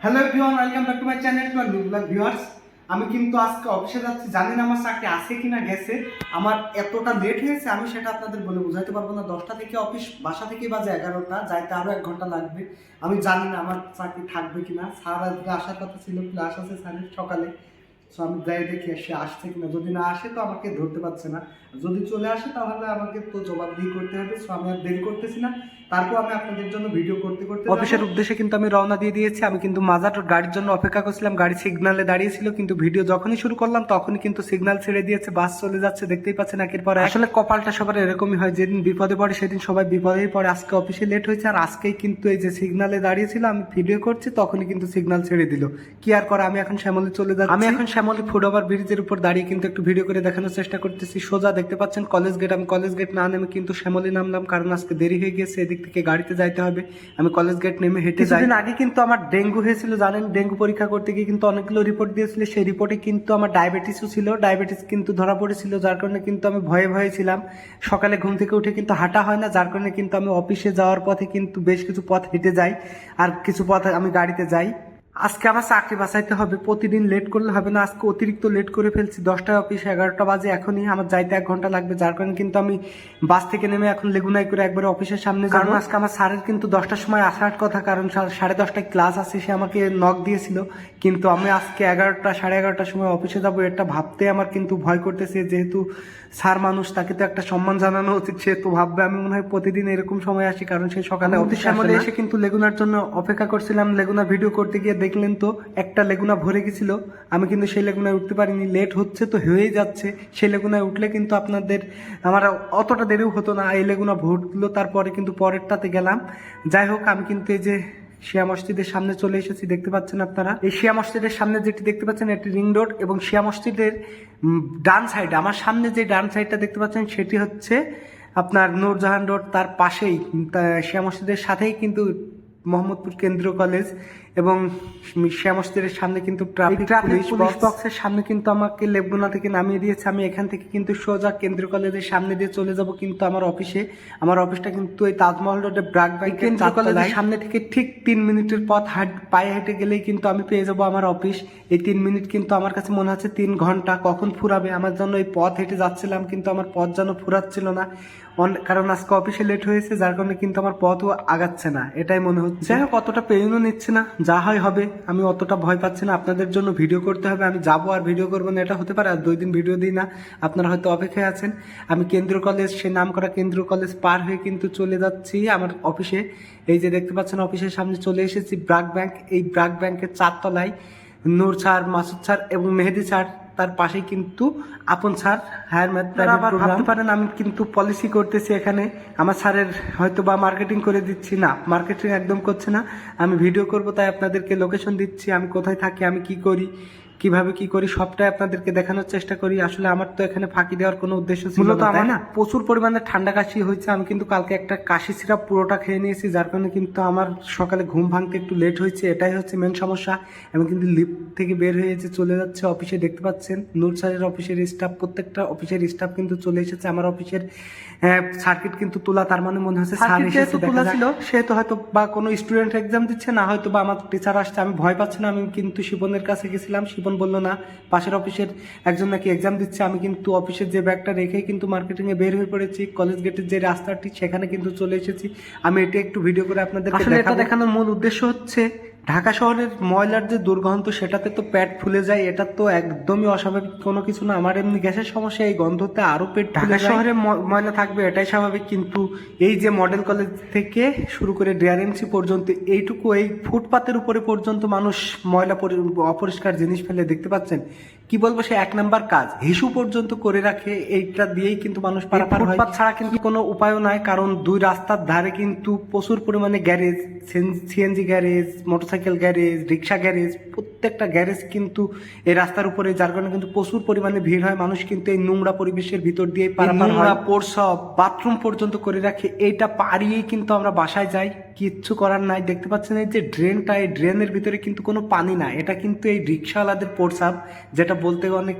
Hello everyone, welcome back to my channel to our new blog viewers. আমি কিন্তু আজকে অফিসে যাচ্ছি, জানি না আমার চাকরি আছে কিনা গেছে। আমার এতটা লেট হয়েছে আমি সেটা আপনাদের বলে বোঝাতে পারবো না। 10টা থেকে অফিস, বাসা থেকে বাজে 11টা, যাইতে আরও 1 ঘন্টা লাগবে। আমি জানি না আমার চাকরি থাকবে কিনা। স্যার আজকে আসার কথা ছিল, ক্লাস আছে স্যারের সকালে। সো আমি যাই দেখি সে আসছে কিনা। যদি না আসে তো আমাকে ধরতে পারছে না, যদি চলে আসে তাহলে আমাকে তো জবাবদিহি করতে হবে। সো আমি আর দেরি করতেছি না, তারপর আমি আপনাদের জন্য ভিডিও করতে করতে অফিসের উদ্দেশ্যে কিন্তু আমি রওনা দিয়ে দিয়েছি। আমি কিন্তু মাজার গাড়ির জন্য অপেক্ষা করছিলাম, গাড়ি সিগন্যালে দাঁড়িয়েছিল, কিন্তু ভিডিও যখনই শুরু করলাম তখনই কিন্তু সিগন্যাল ছেড়ে দিয়েছে, বাস চলে যাচ্ছে। দেখতেই পাচ্ছেন একের পর এক। আসলে কপালটা সবার এরকমই হয়, যেদিন বিপদে পড়ে সেদিন সবাই বিপদেই পড়ে। আজকে অফিসে লেট হয়েছে, আর আজকেই কিন্তু এই যে সিগন্যালে দাঁড়িয়েছিল আমি ভিডিও করছি তখনই কিন্তু সিগন্যাল ছেড়ে দিল। কি আর করা, আমি এখন শ্যামলী চলে যাচ্ছি। আমি এখন শ্যামলী ফুটওভার ব্রিজের উপর দাঁড়িয়ে কিন্তু একটু ভিডিও করে দেখানোর চেষ্টা করতেছি। সোজা দেখতে পাচ্ছেন কলেজ গেট। আমি কলেজ গেট না নেমে কিন্তু শ্যামলী নামলাম, কারণ আজকে দেরি হয়ে গেছে, এদিক থেকে গাড়িতে যাইতে হবে। আমি কলেজ গেট নেমে হেঁটে যাই। কিছুদিন আগে কিন্তু আমার ডেঙ্গু হয়েছিল, জানেন। ডেঙ্গু পরীক্ষা করতে গিয়ে কিন্তু অনেকগুলো রিপোর্ট দিয়েছিল, সেই রিপোর্টে কিন্তু আমার ডায়াবেটিসও ছিল। ডায়াবেটিস কিন্তু ধরা পড়েছিল, যার কারণে কিন্তু আমি ভয়ে ভয়ে ছিলাম। সকালে ঘুম থেকে উঠে কিন্তু হাঁটা হয় না, যার কারণে কিন্তু আমি অফিসে যাওয়ার পথে কিন্তু বেশ কিছু পথ হেঁটে যাই, আর কিছু পথ আমি গাড়িতে যাই। আজকে আমার চাকরি বাঁচাইতে হবে, প্রতিদিন লেট করলে হবে না। আজকে অতিরিক্ত লেট করে ফেলছি। 10টায় অফিস, 11টা বাজে, এখনই আমার যাইতে 1 ঘন্টা লাগবে, যার কারণে কিন্তু আমি বাস থেকে নেমে এখন লেগুনাই করে একবারে অফিসের সামনে যাবো। কারণ আজকে আমার স্যারের কিন্তু 10টার সময় আসার কথা, কারণ 10:30টায় ক্লাস আছে। সে আমাকে নক দিয়েছিল, কিন্তু আমি আজকে 11টা 11:30টার সময় অফিসে যাবো, এটা ভাবতে আমার কিন্তু ভয় করতেছে। যেহেতু স্যার মানুষ, তাকে তো একটা সম্মান জানানো উচিত। সে তো ভাববে আমি মনে হয় প্রতিদিন এরকম সময় আসি, কারণ সে সকালে অফিস সামনে এসে কিন্তু লেগুনার জন্য অপেক্ষা করছিলাম। লেগুনা ভিডিও করতে গিয়ে দেখলেন তো একটা লেগুনা ভরে গেছিল, আমি কিন্তু সেই লেগুনায় উঠতে পারিনি। লেট হচ্ছে তো হয়েই যাচ্ছে, সেই লেগুনায় উঠলে কিন্তু আপনাদের আমার অতটা দেরিও হতো না। এই লেগুনা ভরলো, তারপরে কিন্তু পরেরটাতে গেলাম। যাই হোক, আমি কিন্তু এই যে শিয়া মসজিদের সামনে চলে এসেছি, দেখতে পাচ্ছেন আপনারা। এই শিয়া মসজিদের সামনে যেটি দেখতে পাচ্ছেন এটি রিং রোড, এবং শিয়া মসজিদের ডান সাইডে, আমার সামনে যে ডান সাইডটা দেখতে পাচ্ছেন সেটি হচ্ছে আপনার নূরজাহান রোড। তার পাশেই শিয়া মসজিদের সাথেই কিন্তু মোহাম্মদপুর কেন্দ্রীয় কলেজ, এবং শিয়া মসজিদের সামনে কিন্তু ট্রাফিক পুলিশ বক্সের সামনে কিন্তু আমাকে লেগুনা থেকে নামিয়ে দিয়েছে। আমি এখান থেকে কিন্তু সোজা কেন্দ্রীয় কলেজের সামনে দিয়ে চলে যাব কিন্তু আমার অফিসে। আমার অফিসটা কিন্তু এই তাজমহল রোডে ব্রাক ব্যাংক কেন্দ্রীয় কলেজের সামনে থেকে ঠিক 3 মিনিটের পথ পায়ে হেঁটে গেলেই কিন্তু আমি পেয়ে যাব আমার অফিস। এই 3 মিনিট কিন্তু আমার কাছে মনে হচ্ছে 3 ঘন্টা কখন ফুরাবে আমার জন্য। এই পথ হেঁটে যাচ্ছিলাম, কিন্তু আমার পথ যেন ফুরাচ্ছিল না, কারণ আজকে অফিসে লেট হয়েছে, যার কারণে কিন্তু আমার পথও আগাচ্ছে না, এটাই মনে হচ্ছে। যাই হোক, অতটা পেইনও নিচ্ছে না, যা হয় হবে। আমি অতটা ভয় পাচ্ছি না। আপনাদের জন্য ভিডিও করতে হবে, আমি যাবো আর ভিডিও করবো না এটা হতে পারে। আর 2 দিন ভিডিও দিই না, আপনারা হয়তো অপেক্ষায় আছেন। আমি কেন্দ্রীয় কলেজ, সে নাম করা কেন্দ্রীয় কলেজ পার হয়ে কিন্তু চলে যাচ্ছি আমার অফিসে। এই যে দেখতে পাচ্ছেন অফিসের সামনে চলে এসেছি। ব্রাক ব্যাংক, এই ব্রাক ব্যাংকের 4 তলায় নূর স্যার, মাসুদ স্যার এবং মেহেদি স্যার, তার পাশেই কিন্তু Apon sir higher math private program. ভাবতে পারেন আমি কিন্তু পলিসি করতেছি এখানে, আমার স্যারের হয়তো বা মার্কেটিং করে দিচ্ছি। না, মার্কেটিং একদম করছে না, আমি ভিডিও করব, তাই আপনাদেরকে লোকেশন দিচ্ছি, আমি কোথায় থাকি, আমি কি করি, কিভাবে কি করি, সবটাই আপনাদেরকে দেখানোর চেষ্টা করি। আসলে আমার তো এখানে ফাঁকি দেওয়ার কোনো উদ্দেশ্য ছিল না, তাই না? প্রচুর পরিমাণে ঠান্ডা কাশি হয়েছে। আমি কিন্তু কালকে একটা কাশি সিরাপ পুরোটা খেয়ে নিয়েছি, যার কারণে কিন্তু আমার সকালে ঘুম ভাঙতে একটু লেট হয়েছে, এটাই হচ্ছে মেন সমস্যা। আমি কিন্তু লিফট থেকে বের হয়েছে, চলে যাচ্ছে অফিসে। দেখতে পাচ্ছেন নূর স্যারের অফিসের স্টাফ, প্রত্যেকটা অফিসের স্টাফ কিন্তু চলে এসেছে। আমার অফিসের সার্কিট কিন্তু তোলা, তার মানে মনে হচ্ছে স্যার এসেছে। তোলা ছিল, সেহেতু হয়তো বা কোনো স্টুডেন্ট এক্সাম দিচ্ছে, না হয়তো বা আমার টিচার আসছে। আমি ভয় পাচ্ছি না। আমি কিন্তু শিবনের কাছে গেছিলাম, শিবন বললো না, পাশের অফিসের একজন নাকি এক্সাম দিচ্ছে। আমি কিন্তু অফিসের যে ব্যাগটা রেখে কিন্তু মার্কেটিং এ বের হয়ে পড়েছি। কলেজ গেটের যে রাস্তাটি সেখানে কিন্তু চলে এসেছি। আমি এটা একটু ভিডিও করে আপনাদের দেখানোর মূল উদ্দেশ্য হচ্ছে ঢাকা শহরের ময়লার যে দুর্গন্ধ, সেটাতে তো পেট ফুলে যায়। এটা তো একদমই অস্বাভাবিক কোনো কিছু না। আমার এমনি গ্যাসের সমস্যা, এই গন্ধতে আরো পেট ফুলে যায়। ঢাকা শহরে ময়লা থাকবে এটাই স্বাভাবিক, কিন্তু এই যে মডেল কলেজ থেকে শুরু করে ডিআরএমসি পর্যন্ত, এইটুকু এই ফুটপাতের উপরে পর্যন্ত মানুষ ময়লা অপরিষ্কার জিনিস ফেলে, দেখতে পাচ্ছেন। কি বলবো, সে 1 নাম্বার কাজ হিসু পর্যন্ত করে রাখে। এইটা দিয়েই কিন্তু মানুষ পারাপার হয়। ফুটপাত ছাড়া কিন্তু কোনো উপায়ও নাই, কারণ 2 রাস্তার ধারে কিন্তু প্রচুর পরিমাণে garage, CNG garage, motorcycle garage, rickshaw garage, প্রত্যেকটা গ্যারেজ কিন্তু এই রাস্তার উপরে, যার কারণে কিন্তু প্রচুর পরিমাণে ভিড় হয়। মানুষ কিন্তু এই নোংরা পরিবেশের ভিতর দিয়ে পারাপার হয়, প্রস্রাব, বাথরুম পর্যন্ত করে রাখে। এইটা পারিয়েই কিন্তু আমরা বাসায় যাই, কিচ্ছু করার নাই। দেখতে পাচ্ছেন এই যে ড্রেনটা, এই ড্রেনের ভিতরে কিন্তু কোনো পানি না, এটা কিন্তু এই রিক্সাওয়ালাদের প্রস্রাব, যেটা বলতে অনেক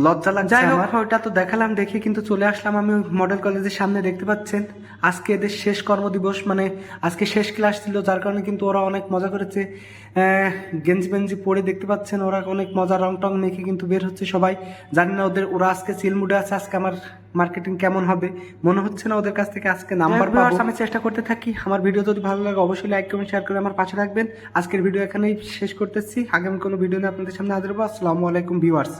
লজ্জা লাগছে। যাই হোক, ওটা তো দেখালাম, দেখে কিন্তু চলে আসলাম আমি মডেল কলেজের সামনে। দেখতে পাচ্ছেন আজকে এদের শেষ কর্মদিবস, মানে আজকে শেষ ক্লাস ছিল, যার কারণে কিন্তু ওরা অনেক মজা করেছে। গেঞ্জি বেঞ্জি পরে দেখতে পাচ্ছেন ওরা অনেক মজা, রং টং মেখে কিন্তু বের হচ্ছে সবাই। জানি না ওরা আজকে চিল মুডে আছে, আজকে আমার মার্কেটিং কেমন হবে মনে হচ্ছে না ওদের কাছ থেকে আজকে নাম্বার পাবো। আমি চেষ্টা করতে থাকি। আমার ভিডিও যদি ভালো লাগে অবশ্যই লাইক কমেন্ট শেয়ার করে আমার পাশে রাখবেন। আজকের ভিডিও এখানেই শেষ করতেছি, আগামী কোনো ভিডিও নিয়ে আপনাদের সামনে হাজির হবো। আসসালামু আলাইকুম ভিউয়ার্স।